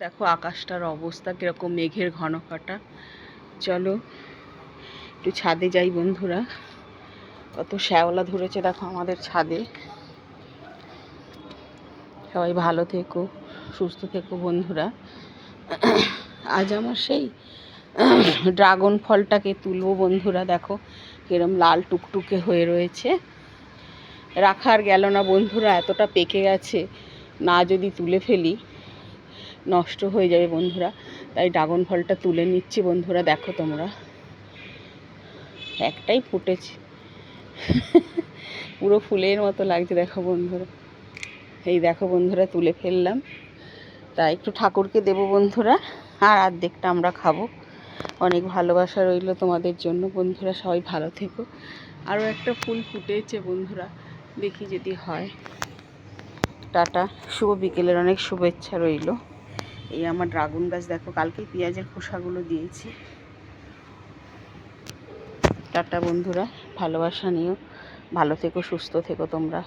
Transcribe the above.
দেখো আকাশটার অবস্থা কীরকম, মেঘের ঘন কাটা। চলো একটু ছাদে যাই বন্ধুরা। কত শ্যাওলা ধরেছে দেখো আমাদের ছাদে। সবাই ভালো থেকো, সুস্থ থেকো বন্ধুরা। আজ আমার সেই ড্রাগন ফলটাকে তুলবো বন্ধুরা। দেখো কিরম লাল টুকটুকে হয়ে রয়েছে। রাখার গেল না বন্ধুরা, এতটা পেকে গেছে, না যদি তুলে ফেলি নষ্ট হয়ে যাবে বন্ধুরা। তাই ড্রাগন ফলটা তুলে নিচ্ছি বন্ধুরা। দেখো তোমরা, একটাই ফুটেছে, পুরো ফুলের মতো লাগছে দেখো বন্ধুরা। এই দেখো বন্ধুরা, তুলে ফেললাম। তাই একটু ঠাকুরকে দেবো বন্ধুরা, আর অর্ধেকটা আমরা খাবো। অনেক ভালোবাসা রইল তোমাদের জন্য বন্ধুরা, সবাই ভালো থেকো। আরও একটা ফুল ফুটেছে বন্ধুরা, দেখি যদি হয়। টাটা, শুভ বিকেলের অনেক শুভেচ্ছা রইল। এই আমার ড্রাগন গাছ দেখো, কালকেই পেঁয়াজের খোসাগুলো দিয়েছি। টাটা বন্ধুরা, ভালোবাসা নিও, ভালো থেকো, সুস্থ থেকো তোমরা।